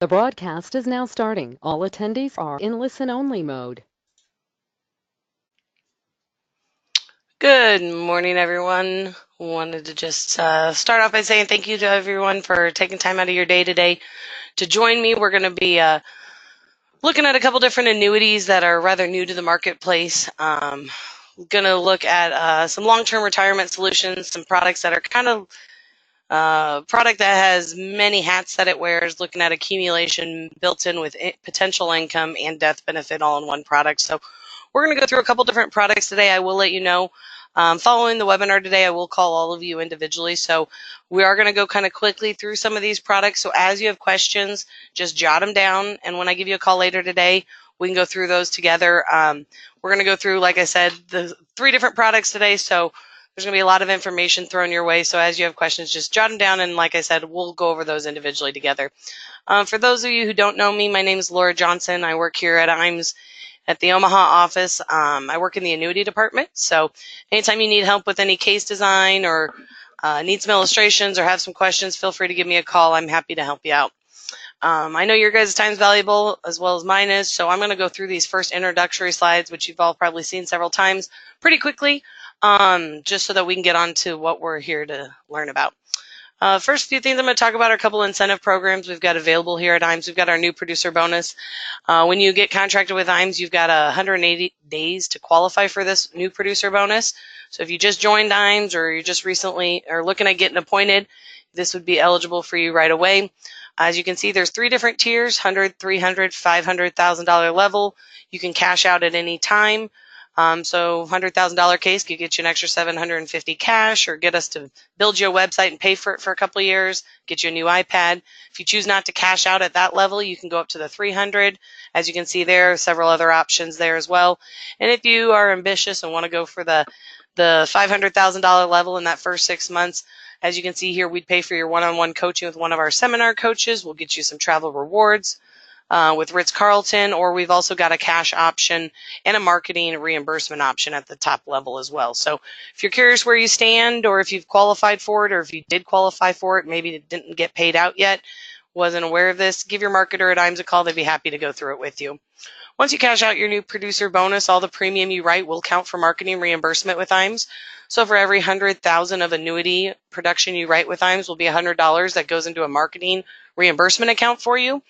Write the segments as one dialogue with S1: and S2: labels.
S1: The broadcast is now starting. All attendees are in listen-only mode.
S2: Good morning, everyone. Wanted to just start off by saying thank you to everyone for taking time out of your day today to join me. We're going to be looking at a couple different annuities that are rather new to the marketplace. Going to look at some long-term retirement solutions, some products that are kind of product that has many hats that it wears, looking at accumulation built in with potential income and death benefit all in one product. So we're going to go through a couple different products today. I will let you know. Following the webinar today, I will call all of you individually. So we are going to go kind of quickly through some of these products. So as you have questions, just jot them down. And when I give you a call later today, we can go through those together. We're going to go through, like I said, the 3 different products today. So there's going to be a lot of information thrown your way. So as you have questions, just jot them down. And like I said, we'll go over those individually together. For those of you who don't know me, my name is Laura Johnson. I work here at IAMS at the Omaha office. I work in the annuity department. So anytime you need help with any case design or need some illustrations or have some questions, feel free to give me a call. I'm happy to help you out. I know your guys' time is valuable as well as mine is, so I'm going to go through these first introductory slides, which you've all probably seen several times, pretty quickly, just so that we can get on to what we're here to learn about. First few things I'm going to talk about are a couple incentive programs we've got available here at IAMS. We've got our new producer bonus. When you get contracted with IAMS, you've got 180 days to qualify for this new producer bonus. So if you just joined IAMS or you just recently are looking at getting appointed, this would be eligible for you right away. As you can see, there's 3 different tiers: $100,000, $300,000, $500,000 level. You can cash out at any time. So $100,000 case could get you an extra $750 cash, or get us to build you a website and pay for it for a couple of years, get you a new iPad. If you choose not to cash out at that level, you can go up to the 300. As you can see there, several other options there as well. And if you are ambitious and want to go for the $500,000 level in that first 6 months, as you can see here, we'd pay for your one-on-one coaching with one of our seminar coaches. We'll get you some travel rewards with Ritz-Carlton, or we've also got a cash option and a marketing reimbursement option at the top level as well. So if you're curious where you stand, or if you've qualified for it, or if you did qualify for it, maybe it didn't get paid out yet, wasn't aware of this, give your marketer at IAMS a call. They'd be happy to go through it with you. Once you cash out your new producer bonus, all the premium you write will count for marketing reimbursement with IAMS. So for every $100,000 of annuity production you write with IAMS will be $100 that goes into a marketing reimbursement account for you.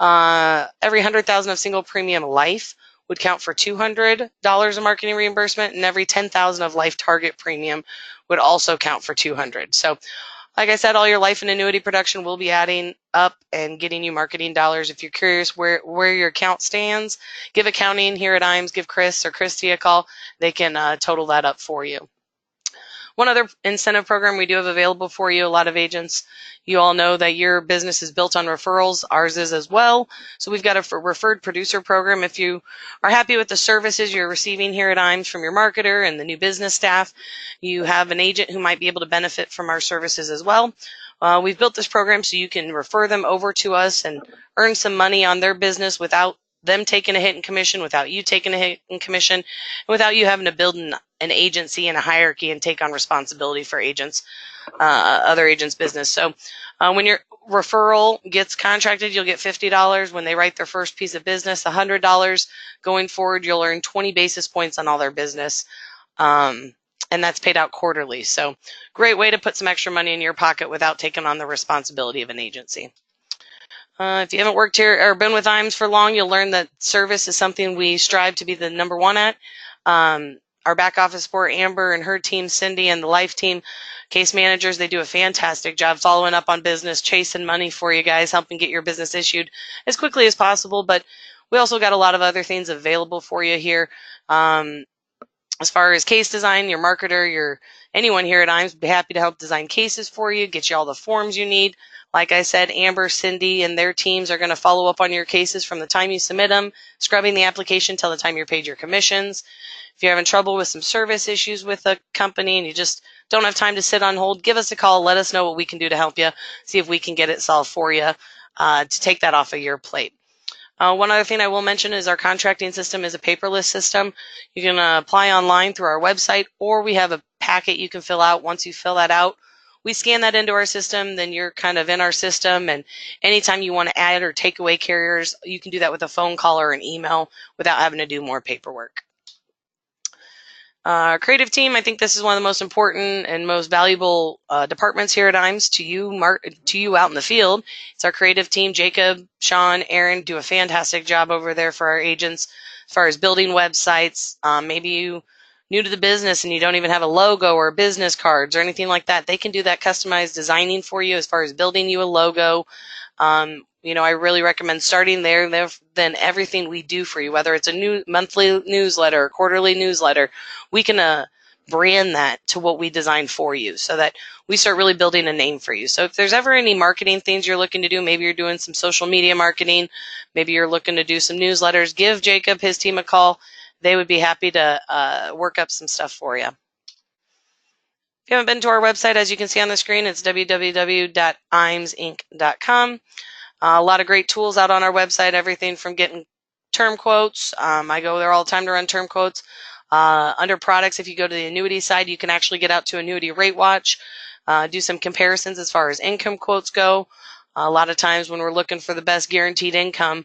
S2: Every $100,000 of single premium life would count for $200 of marketing reimbursement, and every $10,000 of life target premium would also count for $200. So like I said, all your life and annuity production will be adding up and getting you marketing dollars. If you're curious where your account stands, give accounting here at IAMS, give Chris or Christy a call. They can total that up for you. One other incentive program we do have available for you, a lot of agents, you all know that your business is built on referrals. Ours is as well. So we've got a referred producer program. If you are happy with the services you're receiving here at IAMS from your marketer and the new business staff, you have an agent who might be able to benefit from our services as well. We've built this program so you can refer them over to us and earn some money on their business without them taking a hit in commission, without you taking a hit in commission, and without you having to build an agency and a hierarchy and take on responsibility for agents, other agents' business. So when your referral gets contracted, you'll get $50. When they write their first piece of business, $100. Going forward, you'll earn 20 basis points on all their business. And that's paid out quarterly. So great way to put some extra money in your pocket without taking on the responsibility of an agency. If you haven't worked here or been with IAMS for long, you'll learn that service is something we strive to be the #1 at. Our back office support, Amber and her team, Cindy, and the life team, case managers, they do a fantastic job following up on business, chasing money for you guys, helping get your business issued as quickly as possible. But we also got a lot of other things available for you here. As far as case design, your marketer, anyone here at IAMS would be happy to help design cases for you, get you all the forms you need. Like I said, Amber, Cindy, and their teams are going to follow up on your cases from the time you submit them, scrubbing the application till the time you're paid your commissions. If you're having trouble with some service issues with a company and you just don't have time to sit on hold, give us a call. Let us know what we can do to help you, see if we can get it solved for you to take that off of your plate. One other thing I will mention is our contracting system is a paperless system. You can apply online through our website, or we have a packet you can fill out. Once you fill that out, we scan that into our system, then you're kind of in our system. And anytime you want to add or take away carriers, you can do that with a phone call or an email without having to do more paperwork. Our creative team, I think this is one of the most important and most valuable departments here at IAMS to you out in the field. It's our creative team. Jacob, Sean, Aaron do a fantastic job over there for our agents as far as building websites. Maybe you new to the business and you don't even have a logo or business cards or anything like that. They can do that customized designing for you as far as building you a logo. I really recommend starting there. Then everything we do for you, whether it's a new monthly newsletter or quarterly newsletter, we can brand that to what we designed for you so that we start really building a name for you. So if there's ever any marketing things you're looking to do, maybe you're doing some social media marketing, maybe you're looking to do some newsletters, give Jacob, his team a call. They would be happy to work up some stuff for you. If you haven't been to our website, as you can see on the screen, it's www.imsinc.com. A lot of great tools out on our website, everything from getting term quotes. I go there all the time to run term quotes. Under products, if you go to the annuity side, you can actually get out to Annuity Rate Watch, do some comparisons as far as income quotes go. A lot of times when we're looking for the best guaranteed income,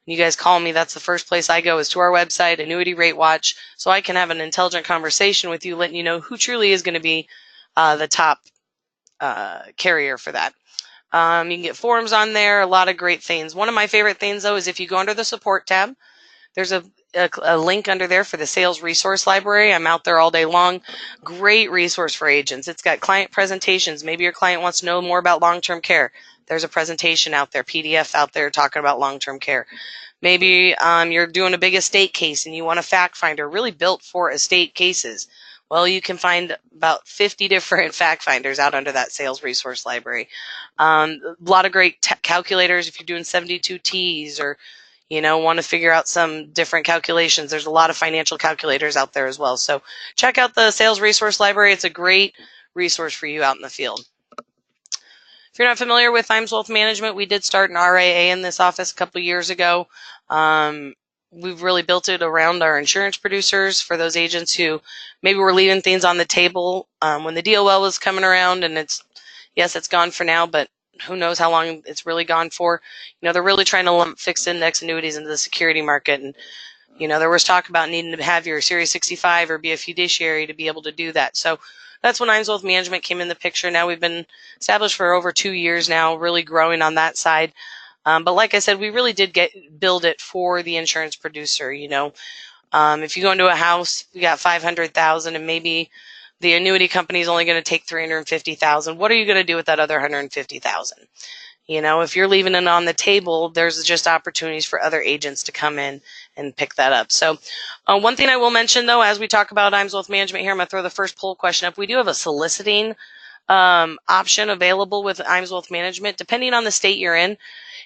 S2: when you guys call me, that's the first place I go is to our website, Annuity Rate Watch, so I can have an intelligent conversation with you, letting you know who truly is going to be the top carrier for that. You can get forums on there, a lot of great things. One of my favorite things, though, is if you go under the support tab, there's a link under there for the sales resource library. I'm out there all day long. Great resource for agents. It's got client presentations. Maybe your client wants to know more about long-term care. There's a presentation out there, PDF out there talking about long-term care. Maybe you're doing a big estate case and you want a fact finder really built for estate cases. Well, you can find about 50 different fact finders out under that sales resource library. A lot of great calculators if you're doing 72 Ts or want to figure out some different calculations. There's a lot of financial calculators out there as well. So check out the sales resource library. It's a great resource for you out in the field. If you're not familiar with IAMS Wealth Management, we did start an RIA in this office a couple of years ago. We've really built it around our insurance producers for those agents who maybe were leaving things on the table when the DOL was coming around, and it's gone for now, but who knows how long it's really gone for. They're really trying to lump fixed index annuities into the security market, and there was talk about needing to have your Series 65 or be a fiduciary to be able to do that. So that's when IAMS Wealth Management came in the picture. Now we've been established for over 2 years now, really growing on that side. But like I said, we really did build it for the insurance producer. If you go into a house, you got $500,000 and maybe the annuity company is only going to take $350,000. What are you going to do with that other $150,000? If you're leaving it on the table, there's just opportunities for other agents to come in and pick that up. So one thing I will mention, though, as we talk about IAMS Wealth Management here, I'm going to throw the first poll question up. We do have a soliciting option available with IAMS Wealth Management, depending on the state you're in.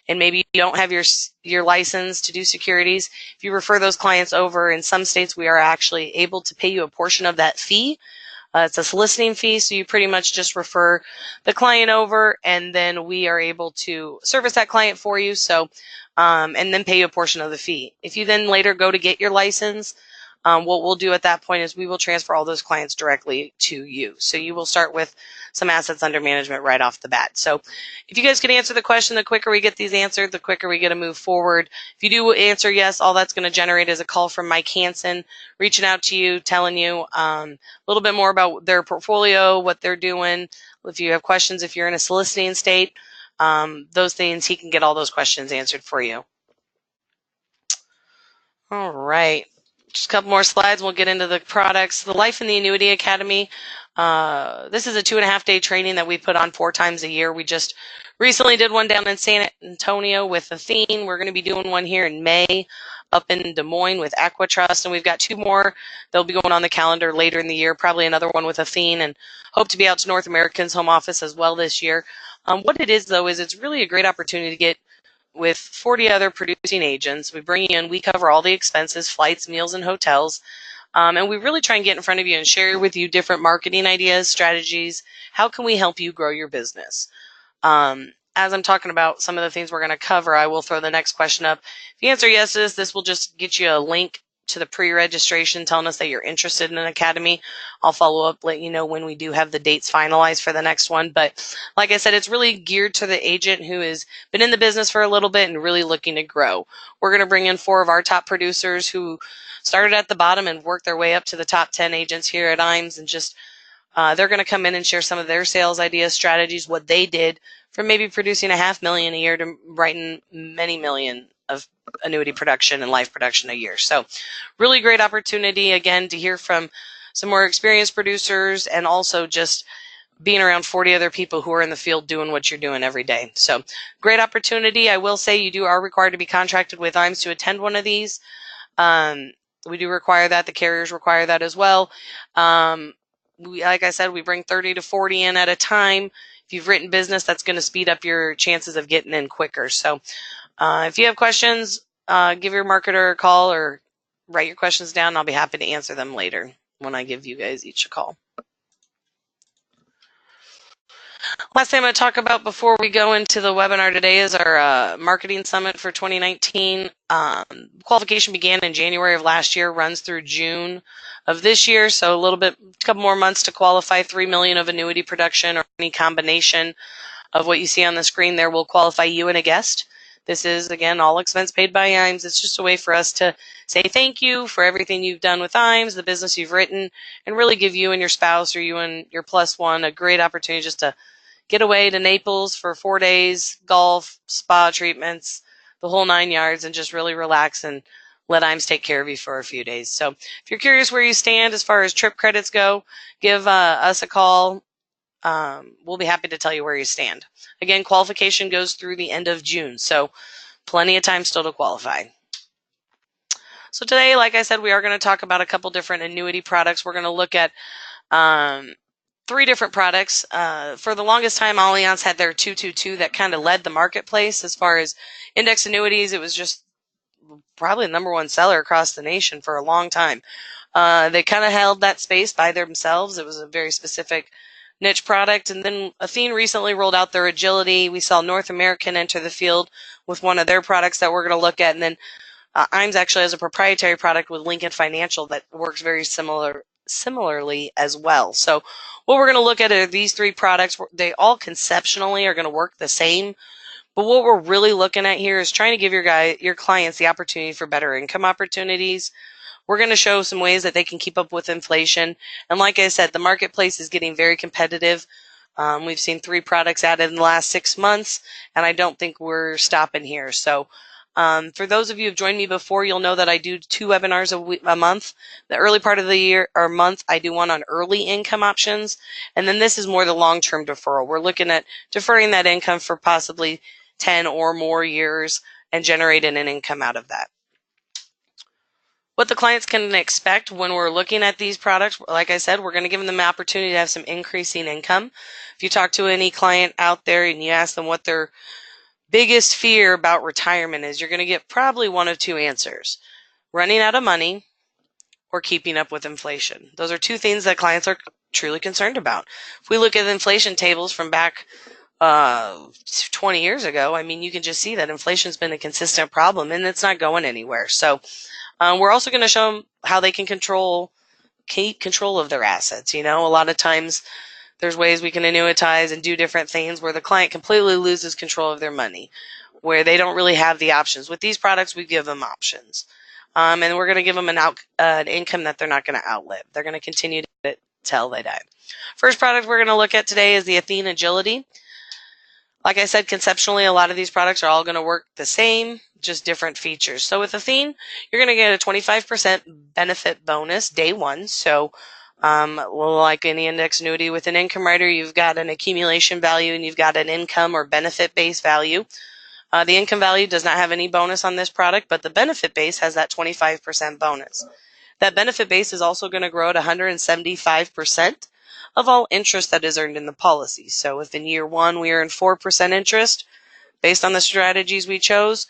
S2: And maybe you don't have your license to do securities. If you refer those clients over, in some states we are actually able to pay you a portion of that fee. It's a soliciting fee, so you pretty much just refer the client over, and then we are able to service that client for you. So, and then pay you a portion of the fee. If you then later go to get your license, what we'll do at that point is we will transfer all those clients directly to you. So you will start with some assets under management right off the bat. So if you guys can answer the question, the quicker we get these answered, the quicker we get to move forward. If you do answer yes, all that's going to generate is a call from Mike Hansen reaching out to you, telling you a little bit more about their portfolio, what they're doing. If you have questions, if you're in a soliciting state, those things, he can get all those questions answered for you. All right. Just a couple more slides. We'll get into the products. The Life in the Annuity Academy. This is a 2.5-day training that we put on 4 times a year. We just recently did one down in San Antonio with Athena. We're going to be doing one here in May up in Des Moines with Equitrust, and we've got 2 more that'll be going on the calendar later in the year, probably another one with Athena, and hope to be out to North American's home office as well this year. What it is, though, is it's really a great opportunity to get with 40 other producing agents. We bring you in, we cover all the expenses, flights, meals, and hotels. And we really try and get in front of you and share with you different marketing ideas, strategies. How can we help you grow your business? As I'm talking about some of the things we're going to cover, I will throw the next question up. If you answer yes to this will just get you a link to the pre-registration telling us that you're interested in an academy. I'll follow up, let you know when we do have the dates finalized for the next one. But like I said, it's really geared to the agent who has been in the business for a little bit and really looking to grow. We're going to bring in 4 of our top producers who started at the bottom and worked their way up to the top 10 agents here at IAMS, and just they're going to come in and share some of their sales ideas, strategies, what they did from maybe producing $500,000 a year to writing many million of annuity production and life production a year. So really great opportunity, again, to hear from some more experienced producers, and also just being around 40 other people who are in the field doing what you're doing every day. So great opportunity. I will say you are required to be contracted with IAMS to attend one of these. We do require that. The carriers require that as well. Like I said, we bring 30 to 40 in at a time. If you've written business, that's going to speed up your chances of getting in quicker. So if you have questions, give your marketer a call or write your questions down. I'll be happy to answer them later when I give you guys each a call. Last thing I'm going to talk about before we go into the webinar today is our marketing summit for 2019. Qualification began in January of last year, runs through June of this year, so a couple more months to qualify. $3 million of annuity production, or any combination of what you see on the screen there will qualify you and a guest. This is, again, all expense paid by IAMS. It's just a way for us to say thank you for everything you've done with IAMS, the business you've written, and really give you and your spouse or you and your plus one a great opportunity just to get away to Naples for 4 days, golf, spa treatments, the whole 9 yards, and just really relax and let IAMS take care of you for a few days. So if you're curious where you stand as far as trip credits go, give us a call. We'll be happy to tell you where you stand. Again, qualification goes through the end of June, so plenty of time still to qualify. So today, like I said, we are going to talk about a couple different annuity products. We're going to look at 3 different products. For the longest time, Allianz had their 222 that kind of led the marketplace as far as index annuities. It was just probably the #1 seller across the nation for a long time. They kind of held that space by themselves. It was a very specific niche product. And then Athena recently rolled out their agility. We saw North American enter the field with one of their products that we're going to look at. And then IAMS actually has a proprietary product with Lincoln Financial that works very similarly as well. So what we're going to look at are these 3 products. They all conceptually are going to work the same, but what we're really looking at here is trying to give your clients the opportunity for better income opportunities. We're going to show some ways that they can keep up with inflation. And like I said, the marketplace is getting very competitive. We've seen 3 products added in the last 6 months, and I don't think we're stopping here. So for those of you who've joined me before, you'll know that I do 2 webinars a month. The early part of the year or month, I do one on early income options. And then this is more the long-term deferral. We're looking at deferring that income for possibly 10 or more years and generating an income out of that. What the clients can expect when we're looking at these products, like I said, we're going to give them the opportunity to have some increasing income. If you talk to any client out there and you ask them what their biggest fear about retirement is, you're going to get probably one of 2 answers: running out of money or keeping up with inflation. Those are 2 things that clients are truly concerned about. If we look at inflation tables from back 20 years ago, I mean, you can just see that inflation's been a consistent problem and it's not going anywhere. So we're also going to show them how they can keep control of their assets. You know, a lot of times there's ways we can annuitize and do different things where the client completely loses control of their money, where they don't really have the options. With these products, we give them options. And we're going to give them an income that they're not going to outlive. They're going to continue to get it till they die. First product we're going to look at today is the Athena Agility. Like I said, conceptually, a lot of these products are all going to work the same, just different features. So with Athena, you're going to get a 25% benefit bonus day 1. So like any index annuity with an income rider, you've got an accumulation value and you've got an income or benefit base value. The income value does not have any bonus on this product, but the benefit base has that 25% bonus. That benefit base is also going to grow at 175% of all interest that is earned in the policy. So if in year 1 we earn 4% interest based on the strategies we chose,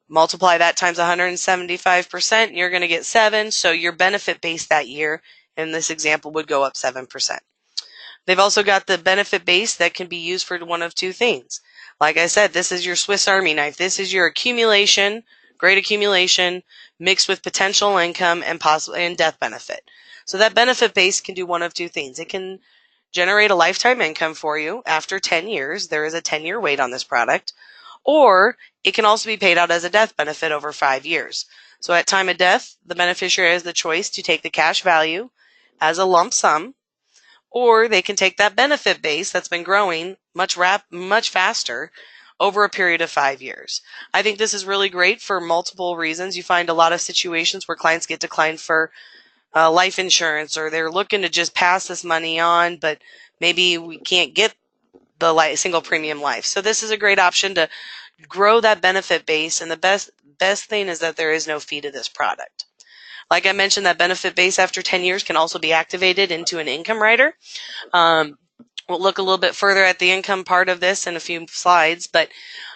S2: multiply that times 175%, you're going to get 7. So your benefit base that year in this example would go up 7%. They've also got the benefit base that can be used for one of 2 things. Like I said, this is your Swiss Army knife. This is your accumulation great accumulation, mixed with potential income and death benefit. So that benefit base can do one of two things. It can generate a lifetime income for you after 10 years. There is a 10-year wait on this product. Or it can also be paid out as a death benefit over 5 years. So at time of death, the beneficiary has the choice to take the cash value as a lump sum, or they can take that benefit base that's been growing much faster over a period of 5 years. I think this is really great for multiple reasons. You find a lot of situations where clients get declined for life insurance, or they're looking to just pass this money on, but maybe we can't get the single premium life. So this is a great option to grow that benefit base, and the best thing is that there is no fee to this product. Like I mentioned, that benefit base after 10 years can also be activated into an income rider. We'll look a little bit further at the income part of this in a few slides, but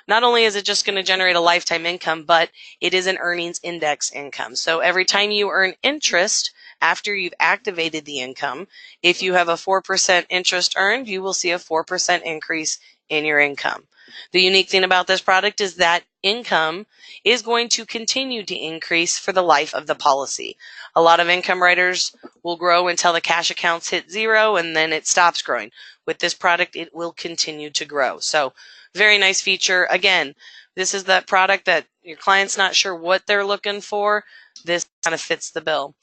S2: not only is it just going to generate a lifetime income, but it is an earnings index income. So every time you earn interest after you've activated the income, if you have a 4% interest earned, you will see a 4% increase in your income. The unique thing about this product is that income is going to continue to increase for the life of the policy. A lot of income riders will grow until the cash accounts hit zero and then it stops growing. With this product, it will continue to grow. So very nice feature. Again, this is that product that your client's not sure what they're looking for. This kind of fits the bill.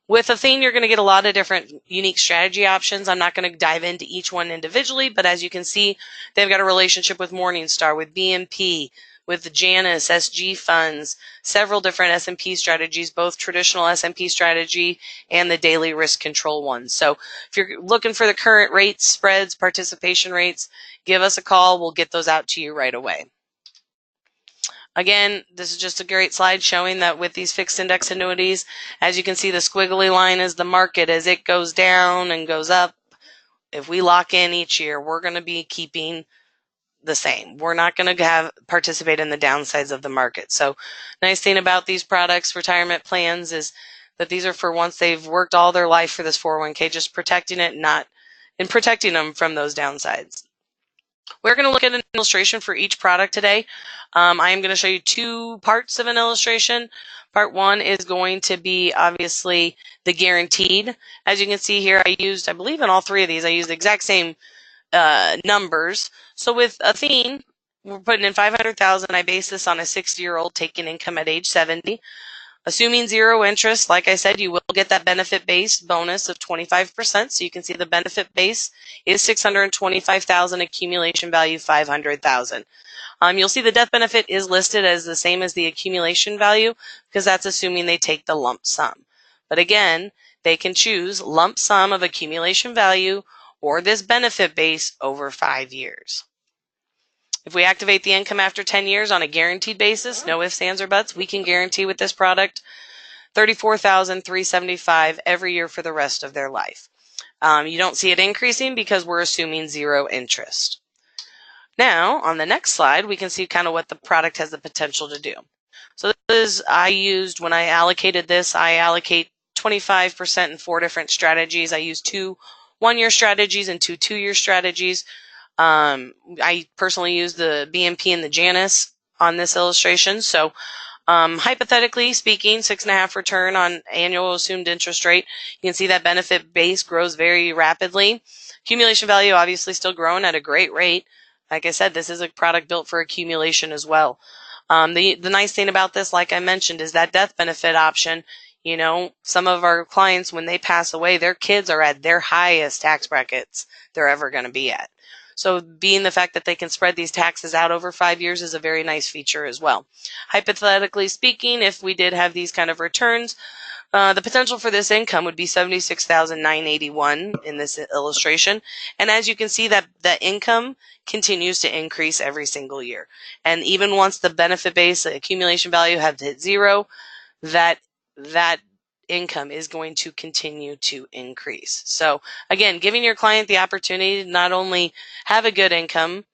S2: With Athene, you're going to get a lot of different unique strategy options. I'm not going to dive into each one individually, but as you can see, they've got a relationship with Morningstar, with BNP, with the Janus, SG funds, several different S&P strategies, both traditional S&P strategy and the daily risk control ones. So if you're looking for the current rates, spreads, participation rates, give us a call. We'll get those out to you right away. Again, this is just a great slide showing that with these fixed index annuities, as you can see, the squiggly line is the market. As it goes down and goes up, if we lock in each year, we're going to be keeping the same. We're not going to participate in the downsides of the market. So nice thing about these products, retirement plans, is that these are for once they've worked all their life for this 401k, just protecting it, and protecting them from those downsides. We're going to look at an illustration for each product today. I am going to show you two parts of an illustration. Part one is going to be obviously the guaranteed. As you can see here, I believe in all three of these, I used the exact same numbers. So with Athene, we're putting in $500,000. I base this on a 60-year-old taking income at age 70. Assuming zero interest, like I said, you will get that benefit base bonus of 25%. So you can see the benefit base is $625,000, accumulation value $500,000. You'll see the death benefit is listed as the same as the accumulation value because that's assuming they take the lump sum. But again, they can choose lump sum of accumulation value or this benefit base over 5 years. If we activate the income after 10 years on a guaranteed basis, no ifs, ands, or buts, we can guarantee with this product $34,375 every year for the rest of their life. You don't see it increasing because we're assuming zero interest. Now, on the next slide, we can see kind of what the product has the potential to do. So this is, when I allocated this, I allocate 25% in 4 different strategies. I use 2 one-year strategies and 2 two-year strategies. I personally use the BNP and the Janus on this illustration. So hypothetically speaking, 6.5% return on annual assumed interest rate. You can see that benefit base grows very rapidly. Accumulation value obviously still growing at a great rate. Like I said, this is a product built for accumulation as well. The nice thing about this, like I mentioned, is that death benefit option. You know, some of our clients, when they pass away, their kids are at their highest tax brackets they're ever going to be at. So being the fact that they can spread these taxes out over 5 years is a very nice feature as well. Hypothetically speaking, if we did have these kind of returns, the potential for this income would be $76,981 in this illustration. And as you can see, that income continues to increase every single year. And even once the benefit base, the accumulation value have hit zero, that income is going to continue to increase. So again, giving your client the opportunity to not only have a good income,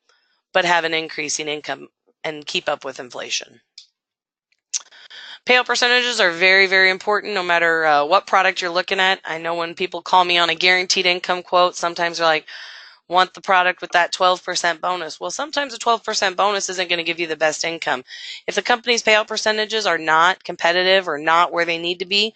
S2: but have an increasing income and keep up with inflation. Payout percentages are very, very important no matter what product you're looking at. I know when people call me on a guaranteed income quote, sometimes they're like, want the product with that 12% bonus. Well, sometimes a 12% bonus isn't going to give you the best income. If the company's payout percentages are not competitive or not where they need to be,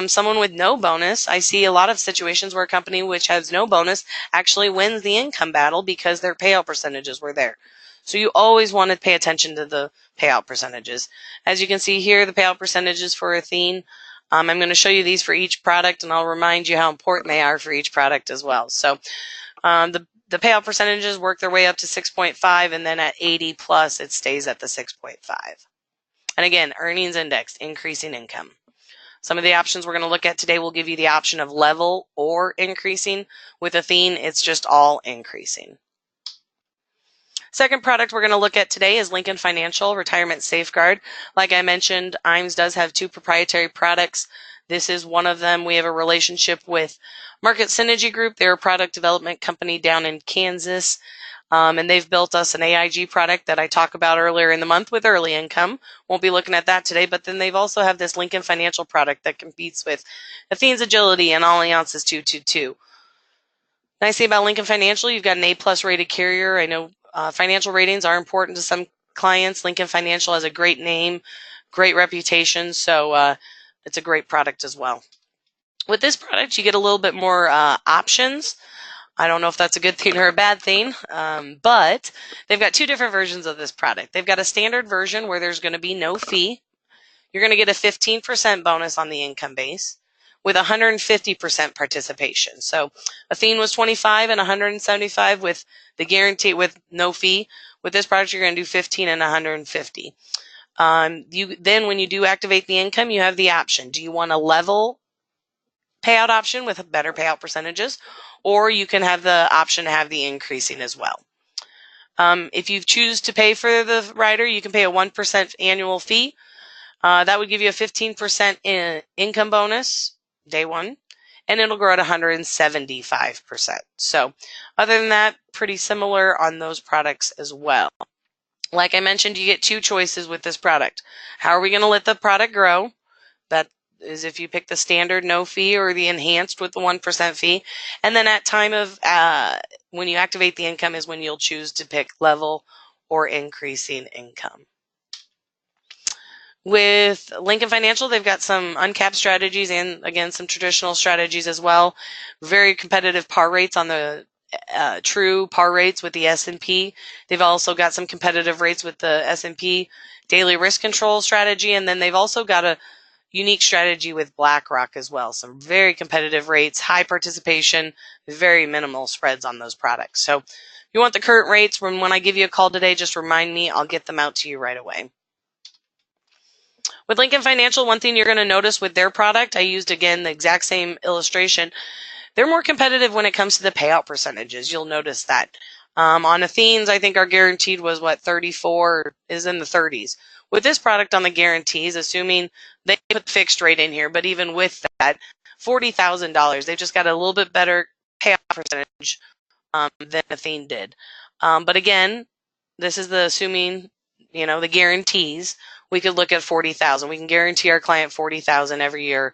S2: someone with no bonus, I see a lot of situations where a company which has no bonus actually wins the income battle because their payout percentages were there. So you always want to pay attention to the payout percentages. As you can see here, the payout percentages for Athene. I'm going to show you these for each product, and I'll remind you how important they are for each product as well. So the payout percentages work their way up to 6.5, and then at 80 plus, it stays at the 6.5. And again, earnings index, increasing income. Some of the options we're going to look at today will give you the option of level or increasing. With Athene, it's just all increasing. Second product we're going to look at today is Lincoln Financial Retirement Safeguard. Like I mentioned, IAMS does have 2 proprietary products. This is one of them. We have a relationship with Market Synergy Group. They're a product development company down in Kansas. And they've built us an AIG product that I talked about earlier in the month with early income. Won't be looking at that today, but then they've also have this Lincoln Financial product that competes with Athene's Agility and Allianz's 222. Nice thing about Lincoln Financial, you've got an A+ rated carrier. I know financial ratings are important to some clients. Lincoln Financial has a great name, great reputation, so it's a great product as well. With this product, you get a little bit more options. I don't know if that's a good thing or a bad thing, but they've got 2 different versions of this product. They've got a standard version where there's going to be no fee. You're going to get a 15% bonus on the income base with 150% participation. So Athene was 25 and 175 with the guarantee with no fee. With this product, you're going to do 15 and 150. Then when you do activate the income, you have the option. Do you want a level payout option with better payout percentages, or you can have the option to have the increasing as well. If you choose to pay for the rider, you can pay a 1% annual fee. That would give you a 15% income bonus day one, and it'll grow at 175%. So other than that, pretty similar on those products as well. Like I mentioned, you get 2 choices with this product. How are we going to let the product grow? That is if you pick the standard no fee or the enhanced with the 1% fee. And then at time of when you activate the income is when you'll choose to pick level or increasing income. With Lincoln Financial, they've got some uncapped strategies and, again, some traditional strategies as well. Very competitive par rates on the true par rates with the S&P. They've also got some competitive rates with the S&P daily risk control strategy, and then they've also got a unique strategy with BlackRock as well. Some very competitive rates, high participation, very minimal spreads on those products. So if you want the current rates, when I give you a call today, just remind me. I'll get them out to you right away. With Lincoln Financial, one thing you're going to notice with their product, I used, again, the exact same illustration. They're more competitive when it comes to the payout percentages. You'll notice that. On Athene's, I think our guaranteed was, 34 is in the 30s. With this product on the guarantees, assuming they put fixed rate in here, but even with that, $40,000, they've just got a little bit better payout percentage than Athene did. But again, this is the assuming, the guarantees. We could look at 40,000. We can guarantee our client 40,000 every year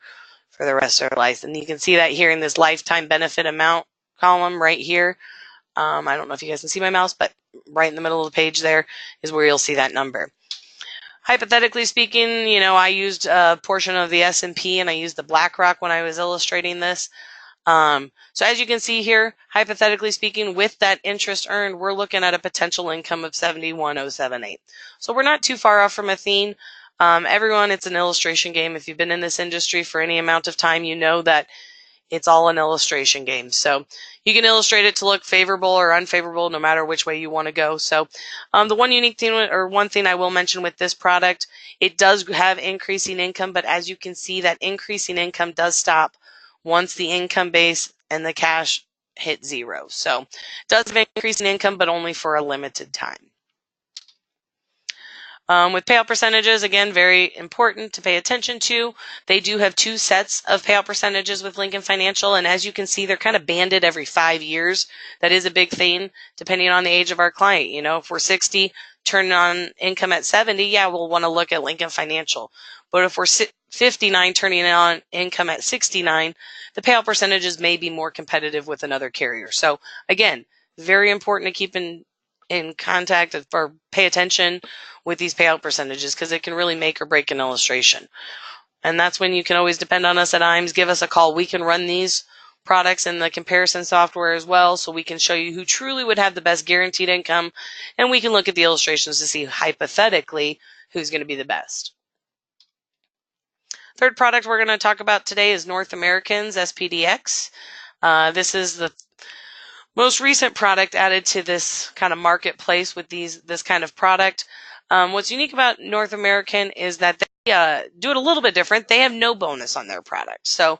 S2: for the rest of their life. And you can see that here in this lifetime benefit amount column right here. I don't know if you guys can see my mouse, but right in the middle of the page there is where you'll see that number. Hypothetically speaking, I used a portion of the S&P and I used the BlackRock when I was illustrating this. So as you can see here, hypothetically speaking, with that interest earned, we're looking at a potential income of 71,078. So we're not too far off from Athene. Everyone, it's an illustration game. If you've been in this industry for any amount of time, you know that it's all an illustration game. So you can illustrate it to look favorable or unfavorable, no matter which way you want to go. So the one unique thing, or one thing I will mention with this product, it does have increasing income, but as you can see, that increasing income does stop once the income base and the cash hit 0. So it does have increasing income, but only for a limited time. With payout percentages, again, very important to pay attention to. They do have 2 sets of payout percentages with Lincoln Financial, and as you can see, they're kind of banded every 5 years. That is a big thing, depending on the age of our client. You know, if we're 60, turning on income at 70, yeah, we'll want to look at Lincoln Financial. But if we're 59, turning on income at 69, the payout percentages may be more competitive with another carrier. So again, very important to keep in contact or pay attention with these payout percentages, because it can really make or break an illustration. And that's when you can always depend on us at IAMS. Give us a call. We can run these products in the comparison software as well, so we can show you who truly would have the best guaranteed income, and we can look at the illustrations to see hypothetically who's going to be the best. Third product we're going to talk about today is North American's SPDX. This is the most recent product added to this kind of marketplace with this kind of product. What's unique about North American is that they do it a little bit different. They have no bonus on their product. So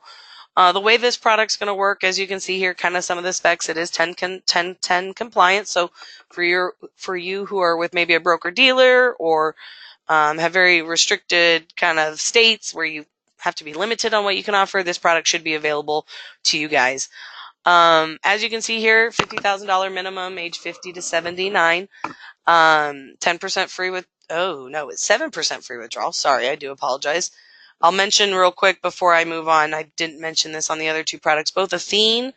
S2: the way this product's going to work, as you can see here, kind of some of the specs, it is 1010 compliant. So for you who are with maybe a broker dealer or have very restricted kind of states where you have to be limited on what you can offer, this product should be available to you guys. As you can see here, $50,000 minimum, age 50 to 79, 10% free with, oh no, it's 7% free withdrawal. Sorry, I do apologize. I'll mention real quick before I move on, I didn't mention this on the other 2 products, both Athene,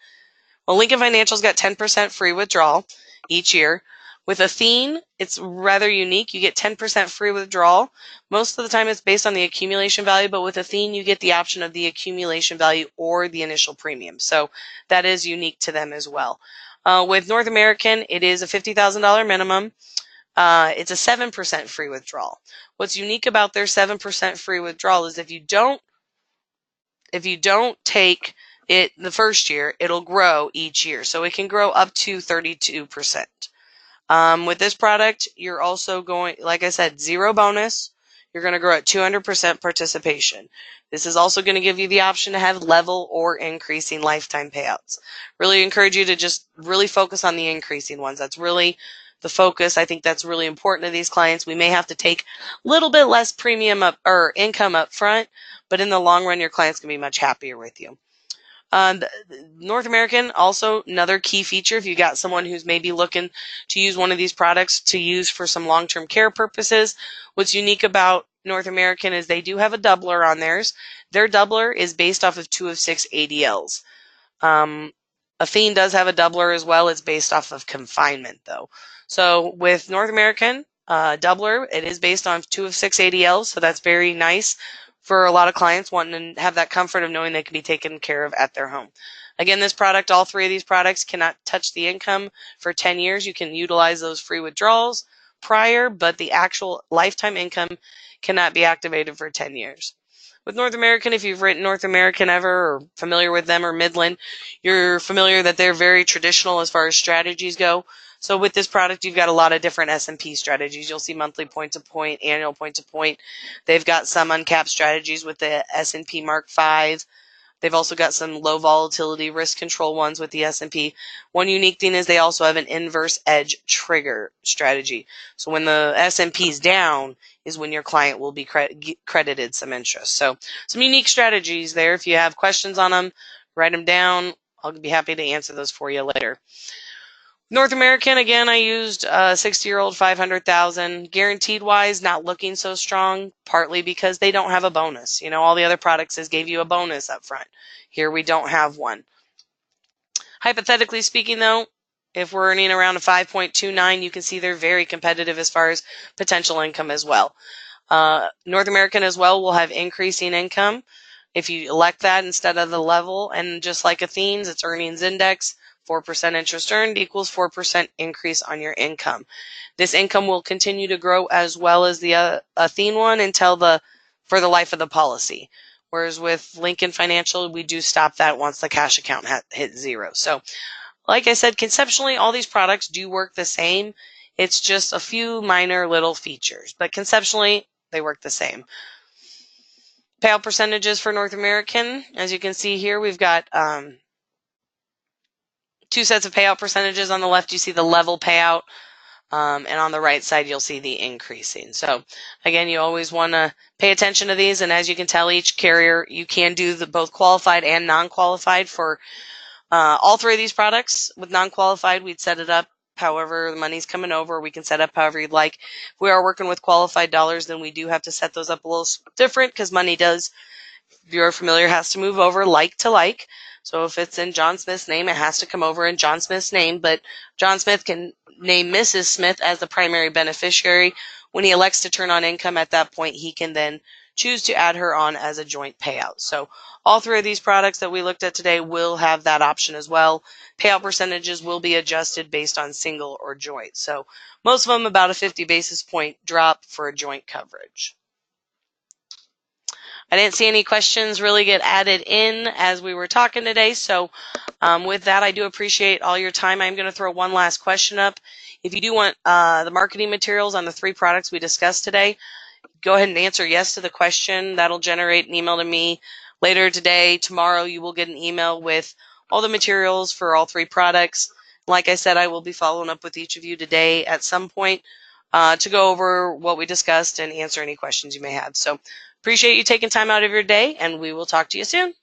S2: well, Lincoln Financial's got 10% free withdrawal each year. With Athene, it's rather unique. You get 10% free withdrawal. Most of the time it's based on the accumulation value, but with Athene, you get the option of the accumulation value or the initial premium. So that is unique to them as well. With North American, it is a $50,000 minimum. It's a 7% free withdrawal. What's unique about their 7% free withdrawal is if you don't take it the first year, it'll grow each year. So it can grow up to 32%. With this product, you're also going, like I said, 0 bonus. You're going to grow at 200% participation. This is also going to give you the option to have level or increasing lifetime payouts. Really encourage you to just really focus on the increasing ones. That's really the focus. I think that's really important to these clients. We may have to take a little bit less premium up or income up front, but in the long run, your clients can be much happier with you. North American, also another key feature, if you got someone who's maybe looking to use one of these products to use for some long-term care purposes, what's unique about North American is they do have a doubler on theirs. Their doubler is based off of 2 of 6 ADLs. Athene does have a doubler as well. It's based off of confinement, though. So with North American, doubler, it is based on 2 of 6 ADLs, so that's very nice for a lot of clients wanting to have that comfort of knowing they can be taken care of at their home. Again, this product, all 3 of these products cannot touch the income for 10 years. You can utilize those free withdrawals prior, but the actual lifetime income cannot be activated for 10 years. With North American, if you've written North American ever or familiar with them, or Midland, you're familiar that they're very traditional as far as strategies go. So with this product, you've got a lot of different S&P strategies. You'll see monthly point-to-point, annual point-to-point. They've got some uncapped strategies with the S&P Mark V. They've also got some low volatility risk control ones with the S&P. One unique thing is they also have an inverse edge trigger strategy. So when the S&P is down is when your client will be credited some interest. So some unique strategies there. If you have questions on them, write them down. I'll be happy to answer those for you later. North American, again, I used a 60-year-old 500,000. Guaranteed wise, not looking so strong, partly because they don't have a bonus. You know, all the other products gave you a bonus up front. Here we don't have one. Hypothetically speaking, though, if we're earning around a 5.29, you can see they're very competitive as far as potential income as well. North American as well will have increasing income if you elect that instead of the level. And just like Athene's, its earnings index, 4% interest earned equals 4% increase on your income. This income will continue to grow as well as the Athene one for the life of the policy. Whereas with Lincoln Financial, we do stop that once the cash account hits 0. So like I said, conceptually, all these products do work the same. It's just a few minor little features, but conceptually, they work the same. Payout percentages for North American. As you can see here, we've got 2 sets of payout percentages. On the left, you see the level payout. And on the right side, you'll see the increasing. So again, you always want to pay attention to these. And as you can tell, each carrier, you can do the both qualified and non-qualified for all three of these products. With non-qualified, we'd set it up however the money's coming over. We can set up however you'd like. If we are working with qualified dollars, then we do have to set those up a little different because money does, if you're familiar, has to move over like to like. So if it's in John Smith's name, it has to come over in John Smith's name, but John Smith can name Mrs. Smith as the primary beneficiary. When he elects to turn on income at that point, he can then choose to add her on as a joint payout. So all three of these products that we looked at today will have that option as well. Payout percentages will be adjusted based on single or joint. So most of them about a 50 basis point drop for a joint coverage. I didn't see any questions really get added in as we were talking today. So with that, I do appreciate all your time. I'm going to throw one last question up. If you do want the marketing materials on the three products we discussed today, go ahead and answer yes to the question. That'll generate an email to me later today. Tomorrow, you will get an email with all the materials for all three products. Like I said, I will be following up with each of you today at some point to go over what we discussed and answer any questions you may have. So appreciate you taking time out of your day, and we will talk to you soon.